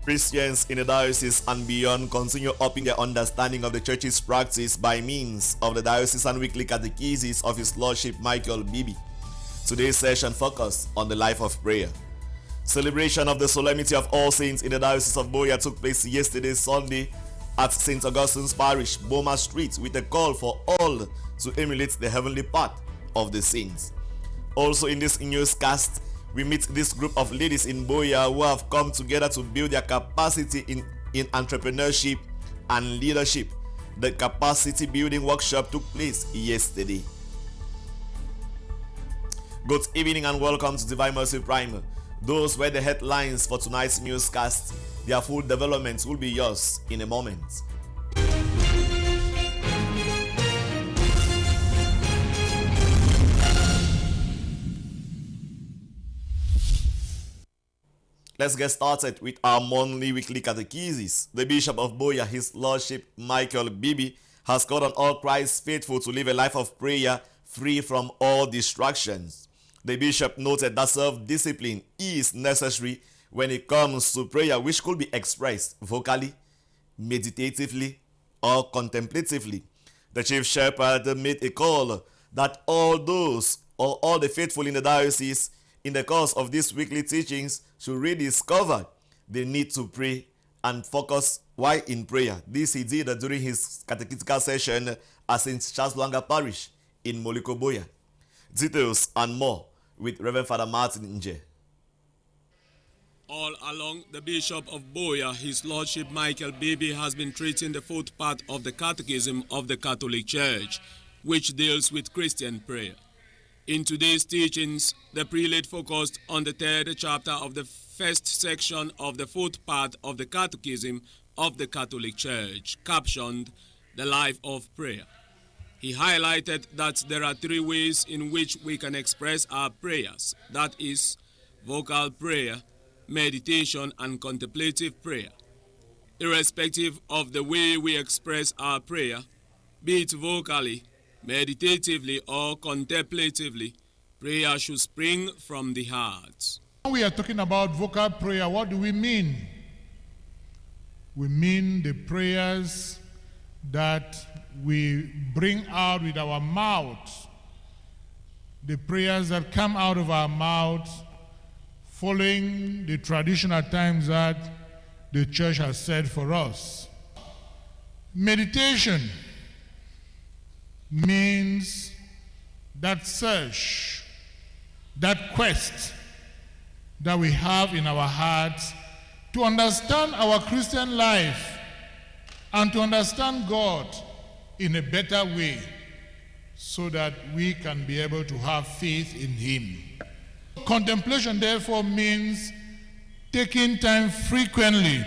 Christians in the diocese and beyond continue upping their understanding of the church's practice by means of the diocesan weekly catechesis of His Lordship Michael Bibi. Today's session focused on the life of prayer. Celebration of the Solemnity of All Saints in the Diocese of Boya took place yesterday Sunday at St. Augustine's Parish, Boma Street, with a call for all to emulate the heavenly path of the saints. Also in this newscast, we meet this group of ladies in Boya who have come together to build their capacity in entrepreneurship and leadership. The capacity building workshop took place yesterday. Good evening and welcome to Divine Mercy Primer. Those were the headlines for tonight's newscast. Their full development will be yours in a moment. Let's get started with our monthly weekly catechesis. The Bishop of Boya, His Lordship Michael Bibi, has called on all Christ faithful to live a life of prayer free from all distractions. The Bishop noted that self-discipline is necessary when it comes to prayer, which could be expressed vocally, meditatively, or contemplatively. The Chief Shepherd made a call that all the faithful in the diocese in the course of these weekly teachings should rediscover the need to pray and focus while in prayer. This he did during his catechetical session at St. Charles Lwanga Parish in Moliko Boya. Details and more with Reverend Father Martin Nje. All along, the Bishop of Boya, His Lordship Michael Bibi, has been treating the fourth part of the Catechism of the Catholic Church, which deals with Christian prayer. In today's teachings, the prelate focused on the third chapter of the first section of the fourth part of the Catechism of the Catholic Church, captioned The Life of Prayer. He highlighted that there are three ways in which we can express our prayers, that is, vocal prayer, meditation, and contemplative prayer. Irrespective of the way we express our prayer, be it vocally, meditatively, or contemplatively, prayer should spring from the heart. When we are talking about vocal prayer, what do we mean? We mean the prayers that we bring out with our mouth, the prayers that come out of our mouth following the traditional times that the church has set for us. Meditation means that search, that quest that we have in our hearts to understand our Christian life and to understand God in a better way so that we can be able to have faith in Him. Contemplation, therefore, means taking time frequently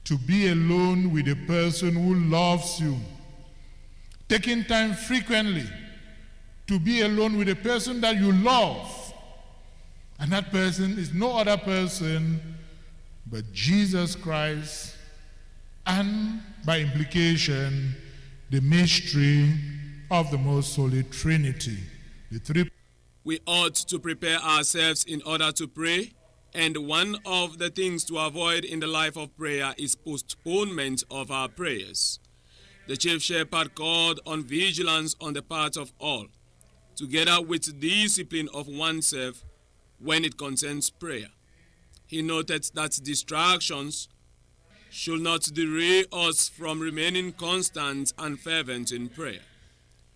to be alone with a person who loves you. Taking time frequently to be alone with a person that you love. And that person is no other person but Jesus Christ, and by implication, the mystery of the Most Holy Trinity. We ought to prepare ourselves in order to pray, and one of the things to avoid in the life of prayer is postponement of our prayers. The Chief Shepherd called on vigilance on the part of all, together with discipline of oneself when it concerns prayer. He noted that distractions should not derail us from remaining constant and fervent in prayer.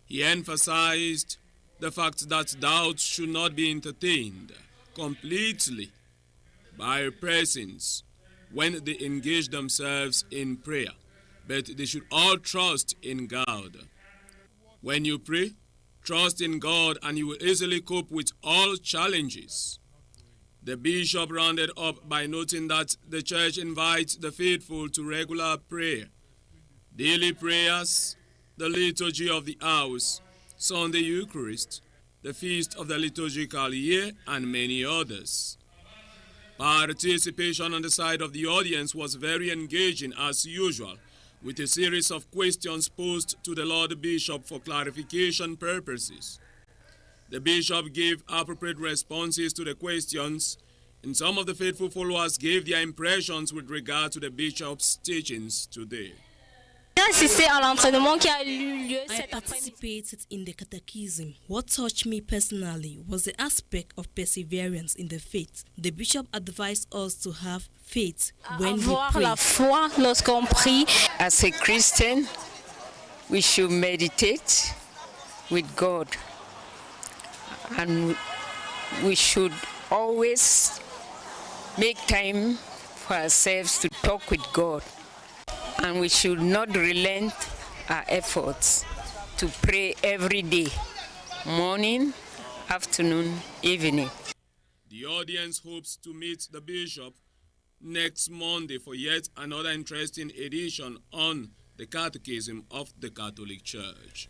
He emphasized the fact that doubts should not be entertained completely by persons when they engage themselves in prayer, but they should all trust in God. When you pray, trust in God and you will easily cope with all challenges. The bishop rounded up by noting that the church invites the faithful to regular prayer, daily prayers, the liturgy of the hours, Sunday Eucharist, the feast of the liturgical year, and many others. Participation on the side of the audience was very engaging as usual, with a series of questions posed to the Lord Bishop for clarification purposes. The Bishop gave appropriate responses to the questions, And some of the faithful followers gave their impressions with regard to the bishop's teachings today. I participated in the catechism. What touched me personally was the aspect of perseverance in the faith. The bishop advised us to have faith when we pray. As a Christian, we should meditate with God, and we should always make time for ourselves to talk with God, and we should not relent our efforts to pray every day, morning, afternoon, evening. The audience hopes to meet the bishop next Monday for yet another interesting edition on the Catechism of the Catholic Church.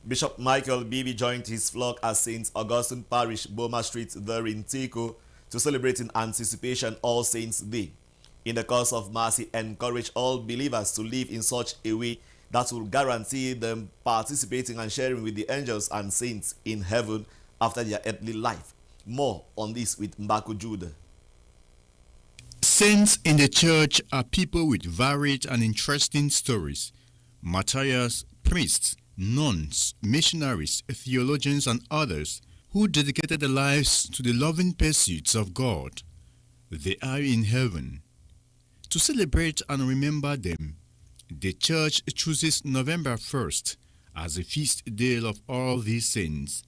Bishop Michael Bibi joined his flock at St. Augustine Parish, Boma Street there in Tico to celebrate in anticipation All Saints' Day. In the course of Mass, he encouraged all believers to live in such a way that will guarantee them participating and sharing with the angels and saints in heaven after their earthly life. More on this with Mbako Judah. Saints in the church are people with varied and interesting stories. Martyrs, priests, nuns, missionaries, theologians, and others who dedicated their lives to the loving pursuits of God. They are in heaven. To celebrate and remember them, the church chooses November 1st as a feast day of all these saints.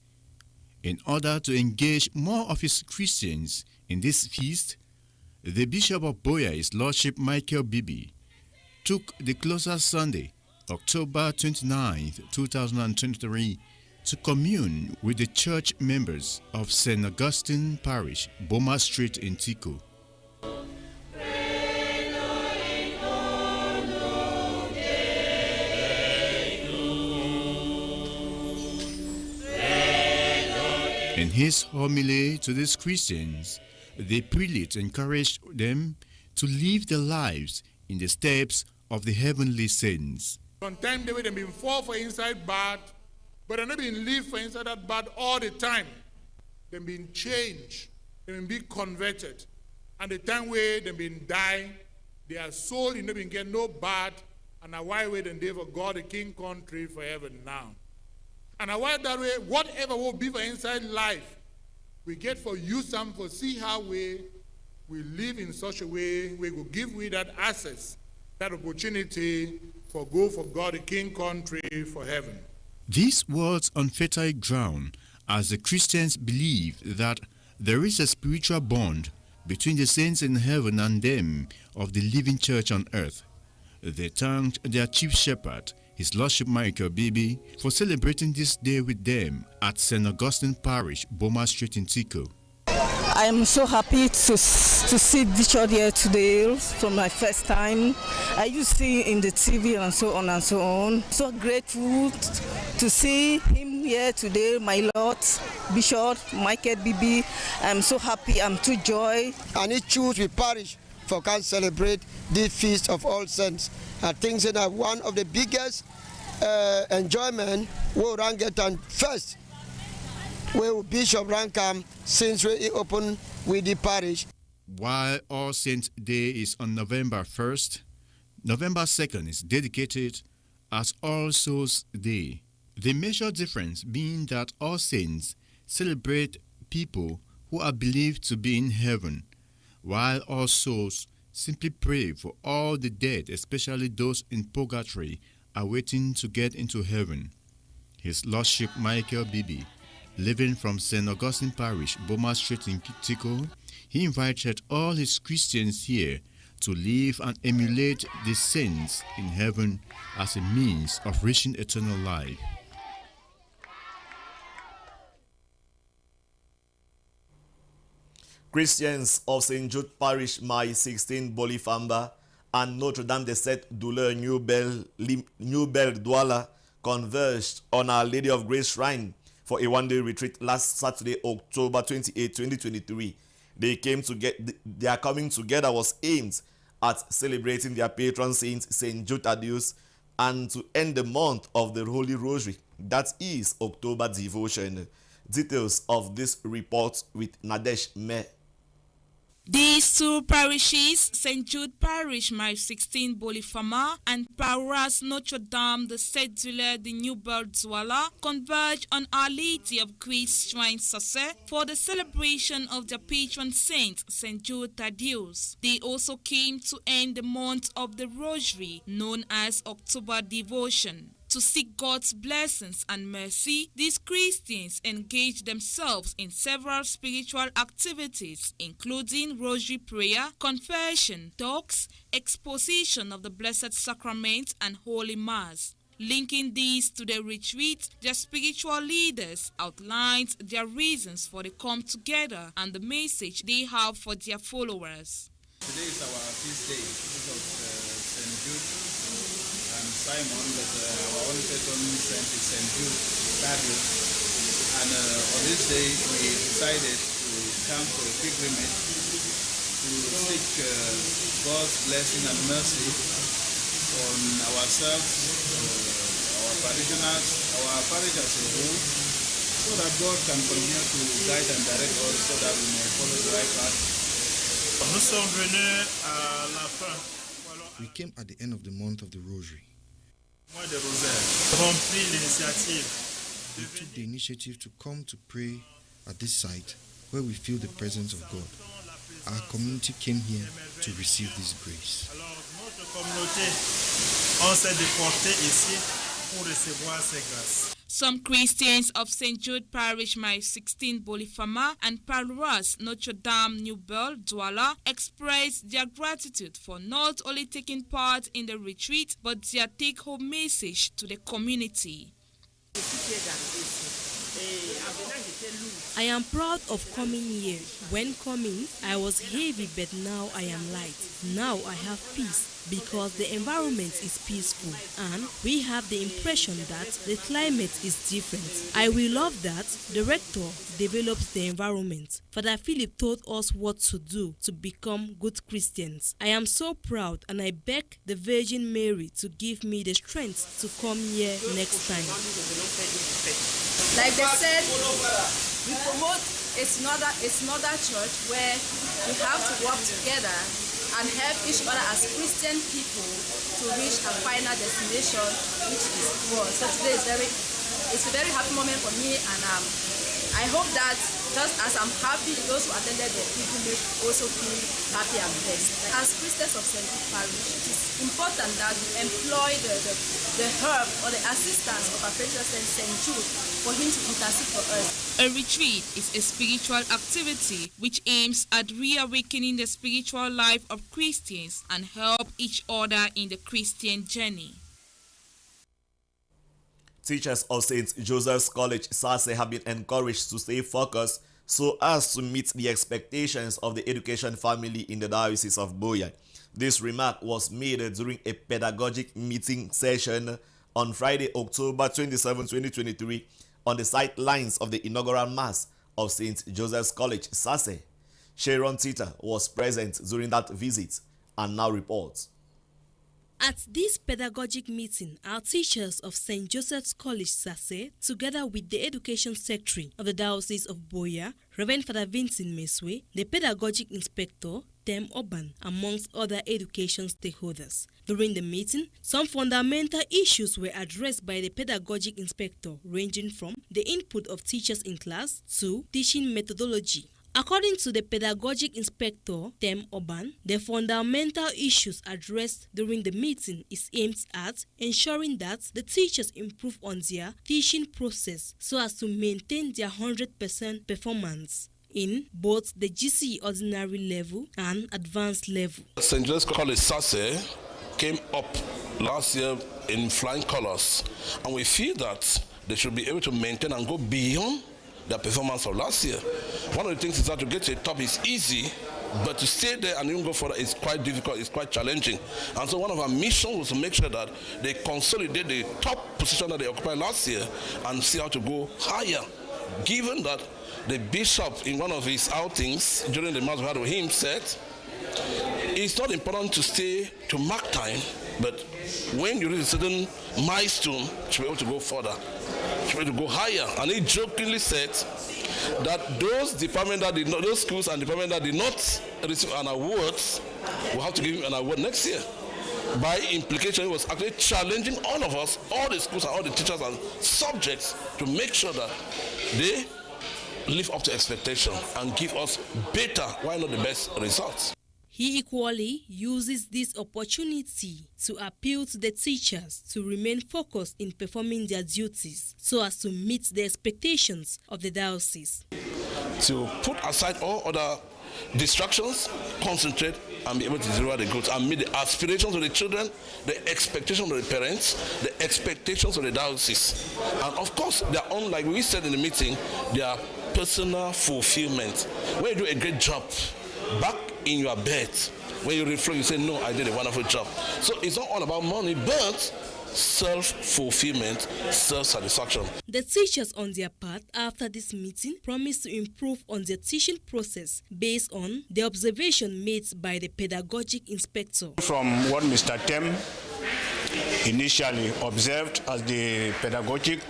In order to engage more of his Christians in this feast, the Bishop of Boya, His Lordship Michael Bibi, took the closer Sunday, October 29, 2023, to commune with the church members of St. Augustine Parish, Boma Street in Tico. In his homily to these Christians, the prelate encouraged them to live their lives in the steps of the heavenly saints. Sometimes they will been fall for inside bad, but they not been live for inside that bad all the time. They been changed, they been be converted, and the time where they been die, their soul you know been get no bad, and a why way then they for God the King country forever now. And a why that way, whatever will be for inside life, we get for use some for see how we live in such a way we will give we that access, that opportunity for go for God the King country for heaven. These words on fertile ground, as the Christians believe that there is a spiritual bond between the saints in heaven and them of the living church on earth. They thanked their chief shepherd, His Lordship Michael Bibi, for celebrating this day with them at St. Augustine Parish, Boma Street in Tico. I am so happy to see Bishop here today for my first time. I used to see in the TV and so on and so on. So grateful to see him here today, my Lord, Bishop Michael Bibi. I'm so happy, I'm too joy. And he choose with parish for can celebrate the Feast of All Saints. I think that one of the biggest enjoyment we rank it on first, where Bishop Rankam since we open with the parish. While All Saints Day is on November 1st, November 2nd is dedicated as All Souls Day. The major difference being that All Saints celebrate people who are believed to be in heaven, while All Souls simply pray for all the dead, especially those in purgatory, awaiting to get into heaven. His Lordship Michael Bibi, living from St. Augustine Parish, Boma Street in Tico, he invited all his Christians here to live and emulate the saints in heaven as a means of reaching eternal life. Christians of St. Jude Parish, Mai 16, Bolifamba, and Notre Dame de Sept Douleur New Belle Douala converged on Our Lady of Grace Shrine for a one-day retreat last Saturday, October 28, 2023. Their coming together was aimed at celebrating their patron saint, St. Jude Thaddeus, and to end the month of the Holy Rosary, that is October devotion. Details of this report with Nadesh Me. These two parishes, St. Jude Parish, Mile 16, Bolifama, and Paroisse Notre Dame de Cédule de Nouvelle-Douala, converge on Our Lady of Grace Shrine Sasse for the celebration of their patron saint, St. Jude Thaddeus. They also came to end the month of the Rosary, known as October Devotion. To seek God's blessings and mercy, these Christians engage themselves in several spiritual activities, including rosary prayer, confession, talks, exposition of the Blessed Sacrament, and Holy Mass. Linking these to the retreat, their spiritual leaders outlined their reasons for the come together and the message they have for their followers. Today is our feast day of St. Jude and Simon, but our own patron saint is St. Jude Thaddeus. And on this day we decided to come for a pilgrimage to seek God's blessing and mercy on ourselves, our parishioners, our parish as a whole, so that God can continue to guide and direct us so that we may follow the right path. Nous sommes venus à la fin. We came at the end of the month of the Rosary. Mois de Rosaire. Nous avons pris l'initiative. We took the initiative to come to pray at this site where we feel the presence of God. Our community came here to receive this grace. Alors, notre communauté, on s'est déporté ici pour recevoir ces grâces. Some Christians of St. Jude Parish, Mile 16, Bolifama, and Paroisse Notre Dame Nouvelle-Douala expressed their gratitude for not only taking part in the retreat, but their take-home message to the community. I am proud of coming here. When coming, I was heavy, but now I am light. Now I have peace because the environment is peaceful and we have the impression that the climate is different. I will love that the rector develops the environment. Father Philip taught us what to do to become good Christians. I am so proud and I beg the Virgin Mary to give me the strength to come here next time. Like they said, we promote another church where we have to work together and help each other as Christian people to reach a final destination, which is God. So today it's a very happy moment for me, and I hope that just as I'm happy, those who attended the pilgrimage also feel happy and blessed. As Christians of St. Jude Parish, it is important that we employ the help or the assistance of our patron saint St. Jude for him to intercede for us. A retreat is a spiritual activity which aims at reawakening the spiritual life of Christians and help each other in the Christian journey. Teachers of St. Joseph's College, Sasse, have been encouraged to stay focused so as to meet the expectations of the education family in the Diocese of Boya. This remark was made during a pedagogic meeting session on Friday, October 27, 2023, on the sidelines of the inaugural Mass of St. Joseph's College, Sasse. Sharon Tita was present during that visit and now reports. At this pedagogic meeting, our teachers of St. Joseph's College, Sasse, together with the Education Secretary of the Diocese of Boya, Reverend Father Vincent Meswe, the Pedagogic Inspector, Tem Oban, amongst other education stakeholders. During the meeting, some fundamental issues were addressed by the Pedagogic Inspector, ranging from the input of teachers in class to teaching methodology. According to the Pedagogic Inspector, Tem Oban, the fundamental issues addressed during the meeting is aimed at ensuring that the teachers improve on their teaching process so as to maintain their 100% performance in both the GCE ordinary level and advanced level. St. Joseph's College Sasse came up last year in flying colors, and we feel that they should be able to maintain and go beyond the performance of last year. One of the things is that to get to the top is easy, but to stay there and even go further is quite difficult, it's quite challenging. And so one of our missions was to make sure that they consolidate the top position that they occupied last year and see how to go higher. Given that the bishop in one of his outings during the Mass we had with him said, it's not important to stay to mark time, but when you reach a certain milestone, you should be able to go further, you should be able to go higher. And he jokingly said that those departments that did not, those schools and departments that did not receive an award will have to give him an award next year. By implication, he was actually challenging all of us, all the schools and all the teachers and subjects, to make sure that they live up to expectation and give us better, why not the best results. He equally uses this opportunity to appeal to the teachers to remain focused in performing their duties so as to meet the expectations of the diocese. To put aside all other distractions, concentrate and be able to deliver the goods and meet the aspirations of the children, the expectations of the parents, the expectations of the diocese. And of course, their own, like we said in the meeting, their personal fulfillment. When you do a great job, back in your bed, when you reflect, you say, no, I did a wonderful job. So it's not all about money, but self-fulfillment, self-satisfaction. The teachers on their part after this meeting promised to improve on their teaching process based on the observation made by the pedagogic inspector. From what Mr. Tem initially observed as the pedagogic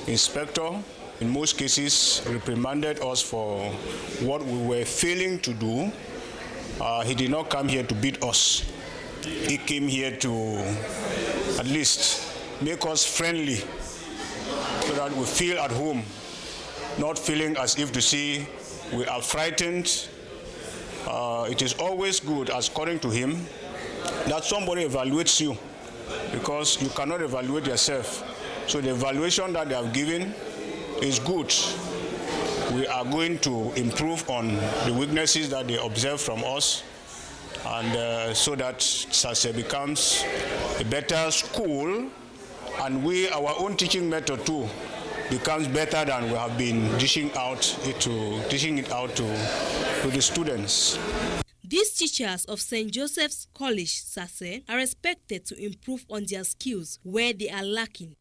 inspector, in most cases reprimanded us for what we were failing to do. He did not come here to beat us. He came here to at least make us friendly so that we feel at home, not feeling as if to see we are frightened. It is always good, according to him, that somebody evaluates you, because you cannot evaluate yourself. So the evaluation that they have given is good. We are going to improve on the weaknesses that they observe from us, and so that Sase becomes a better school, and our own teaching method too becomes better than we have been dishing it out to the students. These teachers of St. Joseph's College, Sase, are expected to improve on their skills where they are lacking.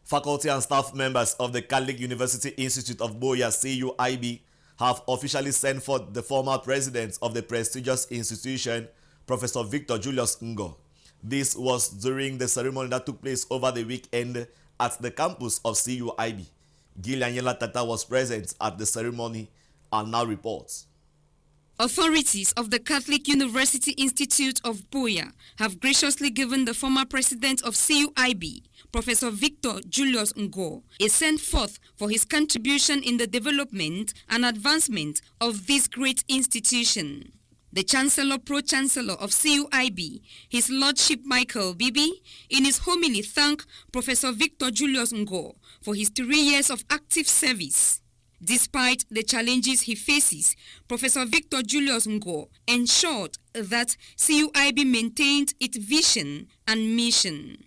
Faculty and staff members of the Catholic University Institute of Boya, CUIB, have officially sent forth the former president of the prestigious institution, Professor Victor Julius Ngo. This was during the ceremony that took place over the weekend at the campus of CUIB. Gillian Tata was present at the ceremony and now reports. Authorities of the Catholic University Institute of Boya have graciously given the former president of CUIB, Professor Victor Julius Ngo, a send-forth for his contribution in the development and advancement of this great institution. The Chancellor Pro-Chancellor of CUIB, His Lordship Michael Bibi, in his homily thanked Professor Victor Julius Ngo for his 3 years of active service. Despite the challenges he faces, Professor Victor Julius Ngo ensured that CUIB maintained its vision and mission.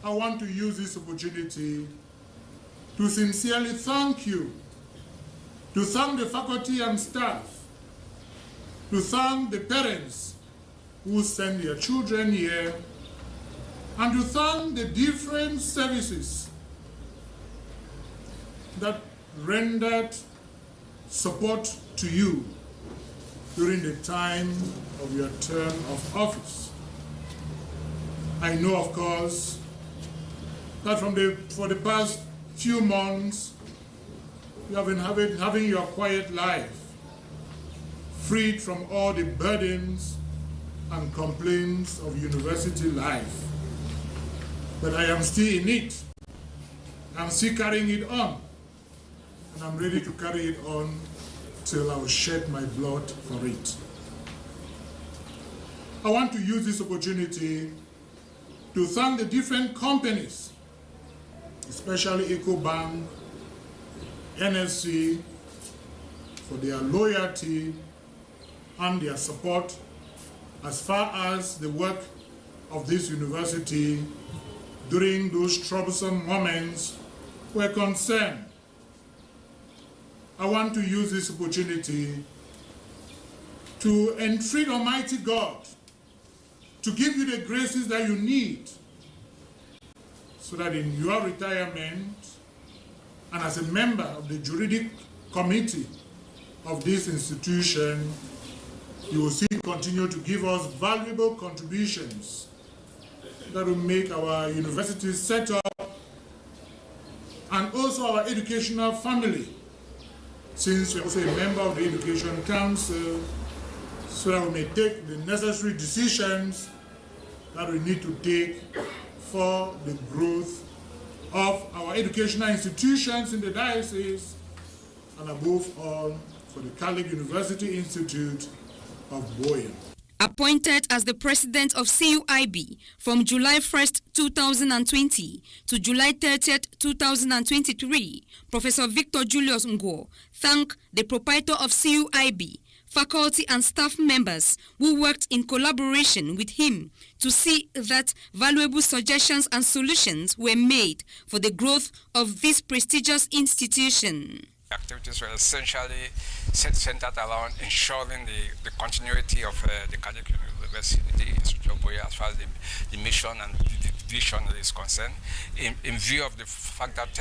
I want to use this opportunity to sincerely thank you, to thank the faculty and staff, to thank the parents who send their children here, and to thank the different services that rendered support to you during the time of your term of office. I know, of course, that for the past few months, you have been having your quiet life, freed from all the burdens and complaints of university life. But I am still in it. I'm still carrying it on. And I'm ready to carry it on till I will shed my blood for it. I want to use this opportunity to thank the different companies, especially EcoBank, NSC, for their loyalty and their support as far as the work of this university during those troublesome moments were concerned. I want to use this opportunity to entreat Almighty God to give you the graces that you need so that in your retirement and as a member of the juridic committee of this institution, you will still continue to give us valuable contributions that will make our university set up and also our educational family, since we're also a member of the Education Council, so that we may take the necessary decisions that we need to take for the growth of our educational institutions in the diocese, and above all, for the Catholic University Institute of Boya. Appointed as the president of CUIB from July 1st, 2020 to July 30th, 2023, Professor Victor Julius Ngo thanked the proprietor of CUIB, faculty and staff members who worked in collaboration with him to see that valuable suggestions and solutions were made for the growth of this prestigious institution. Activities were essentially centered around ensuring the continuity of the Catholic University Institute of Boya as far as the mission and the vision is concerned, in view of the fact that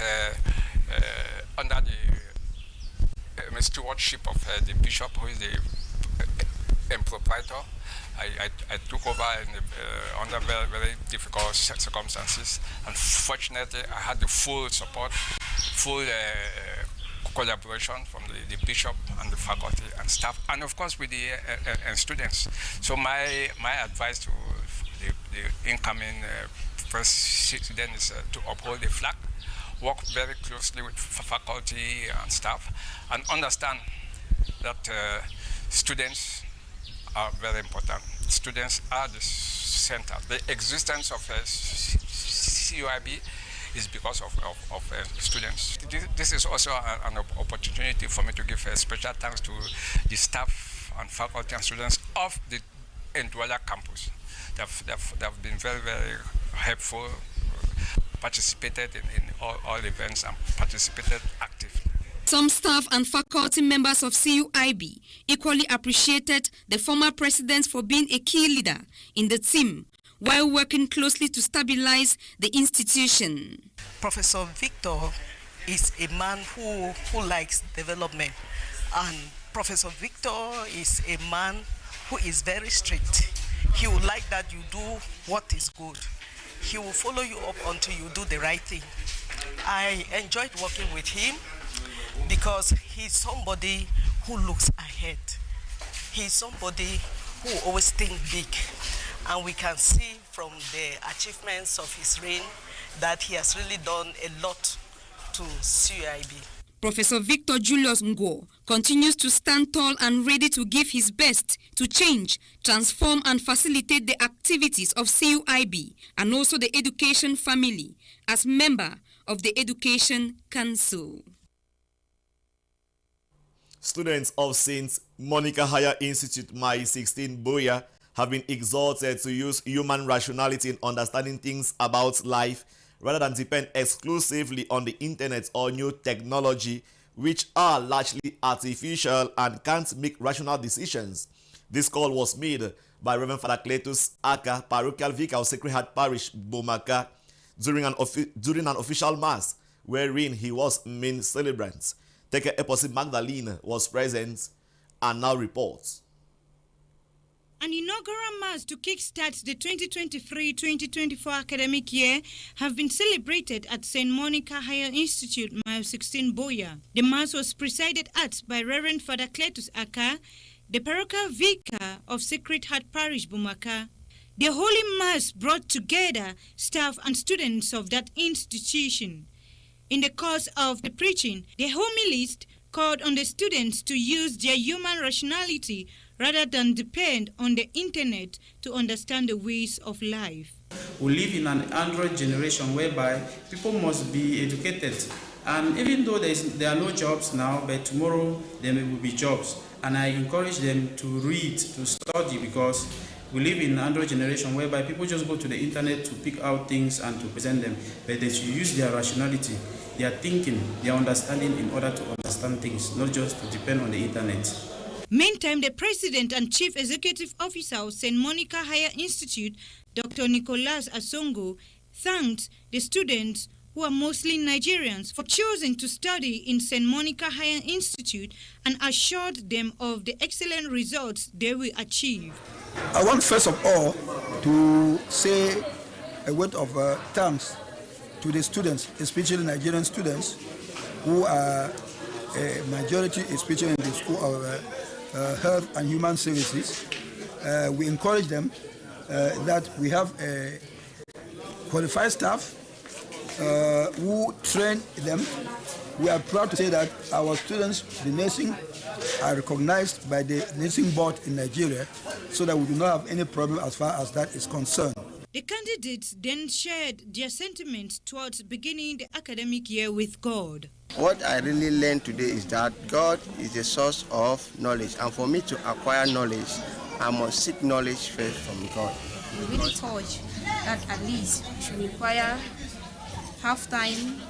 under the stewardship of the bishop, who is the proprietor, I took over under very, very difficult circumstances. Unfortunately, I had the full support, full collaboration from the bishop and the faculty and staff, and of course with the and students. So my advice to the incoming president is to uphold the flag, work very closely with faculty and staff, and understand that students are very important. Students are the center. The existence of CUIB is because of students. This is also an opportunity for me to give a special thanks to the staff and faculty and students of the Ndwala campus. They've been very, very helpful, participated in all events and participated actively. Some staff and faculty members of CUIB equally appreciated the former president for being a key leader in the team while working closely to stabilize the institution. Professor Victor is a man who likes development, and Professor Victor is a man who is very strict. He would like that you do what is good. He will follow you up until you do the right thing. I enjoyed working with him because he's somebody who looks ahead. He's somebody who always thinks big. And we can see from the achievements of his reign that he has really done a lot to CUIB. Professor Victor Julius Ngo continues to stand tall and ready to give his best to change, transform and facilitate the activities of CUIB and also the education family as member of the Education Council. Students of St. Monica Higher Institute Mai 16 Boya have been exhorted to use human rationality in understanding things about life rather than depend exclusively on the internet or new technology, which are largely artificial and can't make rational decisions. This call was made by Reverend Father Cletus Aka, Parochial Vicar of Sacred Heart Parish, Bomaka, during an official mass wherein he was main celebrant. Teke Eposi Magdalene was present and now reports. An inaugural mass to kickstart the 2023-2024 academic year have been celebrated at St. Monica Higher Institute, Mile 16 Boya. The mass was presided at by Reverend Father Cletus Aka, the parochial vicar of Sacred Heart Parish, Bumaka. The Holy Mass brought together staff and students of that institution. In the course of the preaching, the homilist called on the students to use their human rationality rather than depend on the internet to understand the ways of life. We live in an Android generation whereby people must be educated. And even though there are no jobs now, but tomorrow there will be jobs. And I encourage them to read, to study, because we live in an Android generation whereby people just go to the internet to pick out things and to present them. But they should use their rationality, their thinking, their understanding in order to understand things, not just to depend on the internet. Meantime, the President and Chief Executive Officer of St. Monica Higher Institute, Dr. Nicolas Asongo, thanked the students who are mostly Nigerians, for choosing to study in St. Monica Higher Institute and assured them of the excellent results they will achieve. I want first of all to say a word of thanks to the students, especially Nigerian students, who are a majority, especially in the School of Health and Human Services. We encourage them that we have qualified staff who train them. We are proud to say that our students, the nursing, are recognized by the nursing board in Nigeria, so that we do not have any problem as far as that is concerned. The candidates then shared their sentiments towards beginning the academic year with God. What I really learned today is that God is the source of knowledge, and for me to acquire knowledge, I must seek knowledge first from God. We really touch that at least we should require half time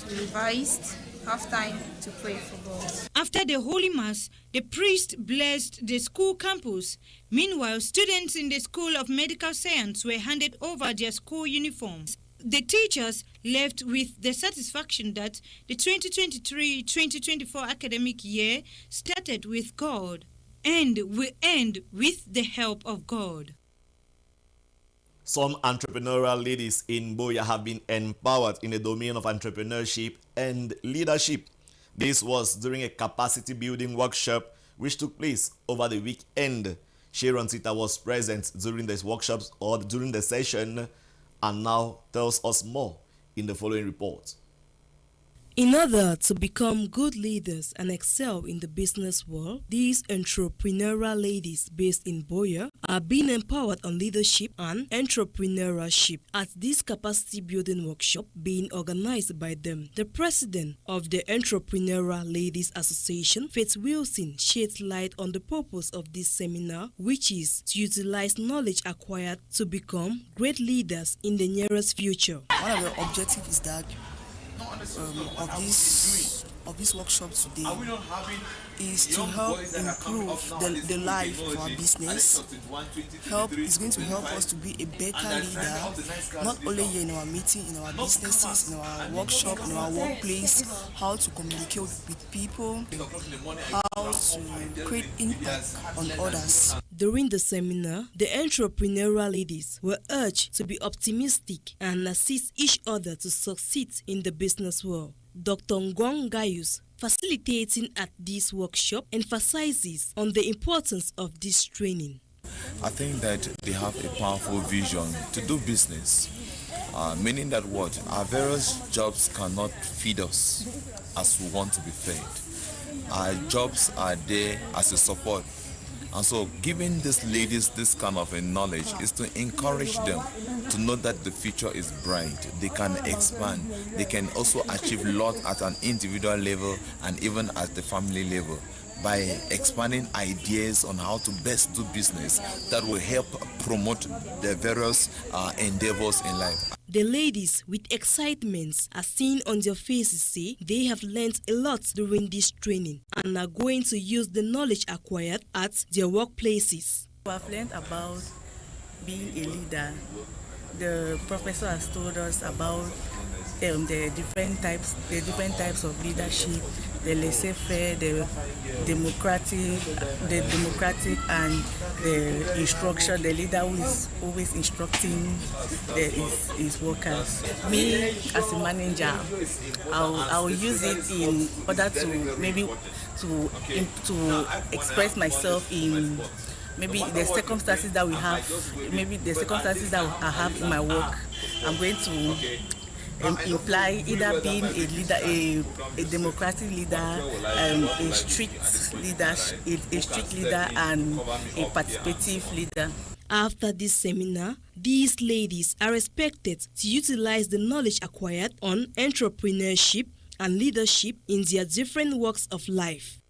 to revise, half time to pray for God. After the Holy Mass, the priest blessed the school campus. Meanwhile, students in the School of Medical Science were handed over their school uniforms. The teachers left with the satisfaction that the 2023-2024 academic year started with God and will end with the help of God. Some entrepreneurial ladies in Boya have been empowered in the domain of entrepreneurship and leadership. This was during a capacity building workshop which took place over the weekend. Sharon Tita was present during the workshops or during the session and now tells us more in the following report. In order to become good leaders and excel in the business world, these entrepreneurial ladies based in Boya are being empowered on leadership and entrepreneurship at this capacity building workshop being organized by them. The president of the Entrepreneurial Ladies Association, Faith Wilson, sheds light on the purpose of this seminar, which is to utilize knowledge acquired to become great leaders in the nearest future. One of the objectives is that of this workshop today is to help improve the life of our business. It's going to help us to be a better leader, not only here in our meeting, in our businesses, in our workshop, in our workplace, how to communicate with people, how to create impact on others. During the seminar, the entrepreneurial ladies were urged to be optimistic and assist each other to succeed in the business world. Dr. Ngwong Gaius, facilitating at this workshop, emphasizes on the importance of this training. I think that they have a powerful vision to do business, meaning that our various jobs cannot feed us as we want to be fed. Our jobs are there as a support. And so giving these ladies this kind of a knowledge is to encourage them to know that the future is bright. They can expand. They can also achieve a lot at an individual level and even at the family level by expanding ideas on how to best do business that will help promote their various endeavors in life. The ladies with excitement as seen on their faces say they have learned a lot during this training and are going to use the knowledge acquired at their workplaces. We have learned about being a leader. The professor has told us about the different types of leadership, the laissez-faire, the democratic and the instruction, the leader who is always instructing his workers. Me as a manager, I'll use it in order to maybe to express myself in maybe the circumstances that we have, maybe the circumstances that I have in my work. I'm going to imply either being a leader, a democratic leader, a strict leader, and a participative leader. After this seminar, these ladies are expected to utilize the knowledge acquired on entrepreneurship and leadership in their different walks of life.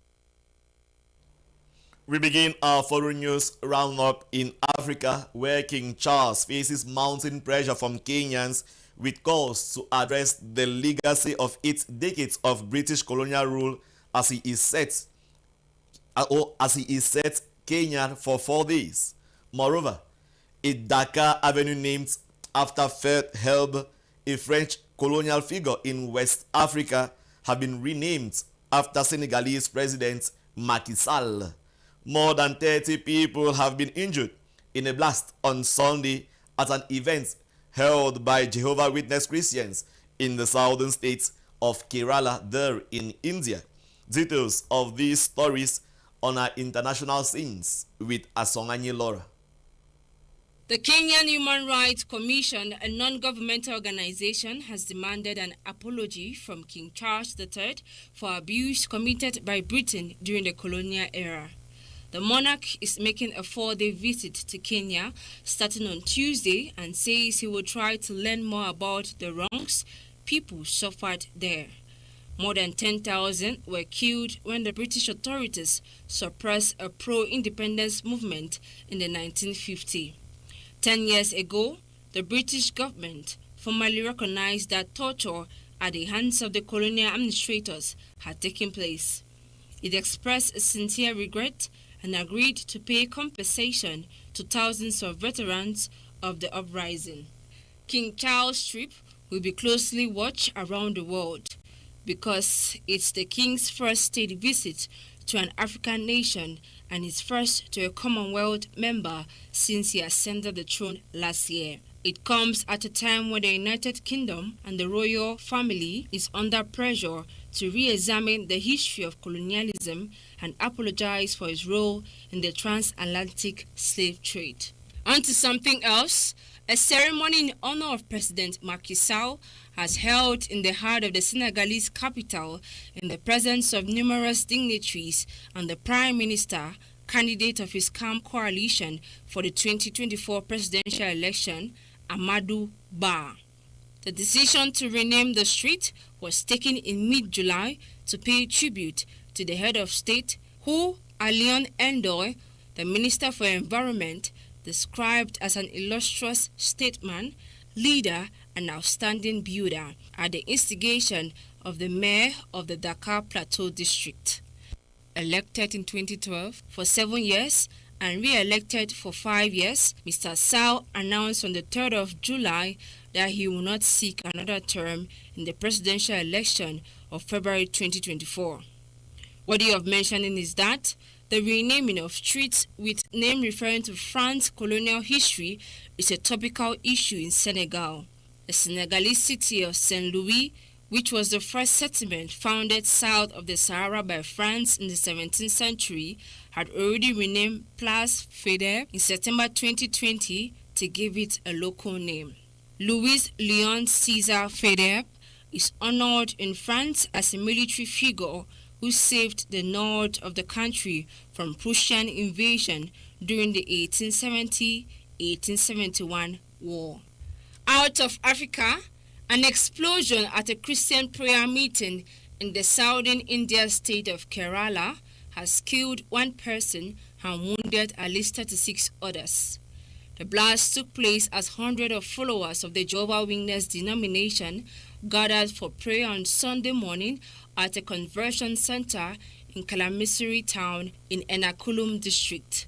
We begin our foreign news roundup in Africa, where King Charles faces mounting pressure from Kenyans with calls to address the legacy of 8 decades of British colonial rule as he is set Kenyan for 4 days. Moreover, a Dakar Avenue named after Fred Helb, a French colonial figure in West Africa have been renamed after Senegalese President Macky Sall. More than 30 people have been injured in a blast on Sunday at an event held by Jehovah's Witness Christians in the southern states of Kerala there in India. Details of these stories on our international scenes with Asonganyi Laura. The Kenyan Human Rights Commission, a non-governmental organization, has demanded an apology from King Charles III for abuse committed by Britain during the colonial era. The monarch is making a 4-day visit to Kenya starting on Tuesday and says he will try to learn more about the wrongs people suffered there. More than 10,000 were killed when the British authorities suppressed a pro-independence movement in the 1950s. 10 years ago, the British government formally recognized that torture at the hands of the colonial administrators had taken place. It expressed sincere regret and agreed to pay compensation to thousands of veterans of the uprising. King Charles' trip will be closely watched around the world because it's the king's first state visit to an African nation and his first to a Commonwealth member since he ascended the throne last year. It comes at a time when the United Kingdom and the royal family is under pressure to re-examine the history of colonialism and apologize for its role in the transatlantic slave trade. On to something else. A ceremony in honor of President Macky Sall has held in the heart of the Senegalese capital in the presence of numerous dignitaries and the Prime Minister, candidate of his calm coalition for the 2024 presidential election, Amadou Ba. The decision to rename the street was taken in mid-July to pay tribute to the head of state, who Alion Ndoye, the Minister for Environment, described as an illustrious statesman, leader, and outstanding builder at the instigation of the mayor of the Dakar Plateau District. Elected in 2012 for 7 years and re-elected for 5 years, Mr. Sall announced on the 3rd of July that he will not seek another term in the presidential election of February 2024. Worthy of mentioning is that the renaming of streets with name referring to France's colonial history is a topical issue in Senegal. The Senegalese city of Saint Louis, which was the first settlement founded south of the Sahara by France in the 17th century, had already renamed Place Faidherbe in September 2020 to give it a local name. Louis Léon César Faidherbe is honored in France as a military figure who saved the north of the country from Prussian invasion during the 1870-1871 war. Out of Africa, an explosion at a Christian prayer meeting in the southern Indian state of Kerala has killed 1 person and wounded at least 36 others. The blast took place as hundreds of followers of the Jehovah's Witness denomination gathered for prayer on Sunday morning at a conversion center in Kalamisiri town in Ernakulam district.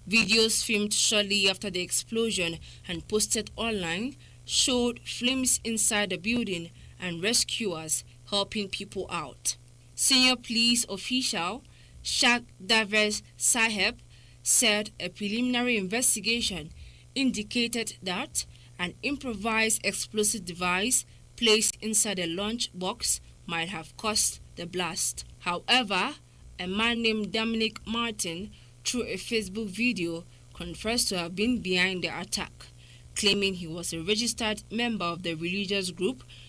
Videos filmed shortly after the explosion and posted online showed flames inside the building and rescuers helping people out. Senior police official Shak Davez Saheb said a preliminary investigation indicated that an improvised explosive device placed inside a lunch box might have caused the blast. However, a man named Dominic Martin, through a Facebook video, confessed to have been behind the attack, claiming he was a registered member of the religious group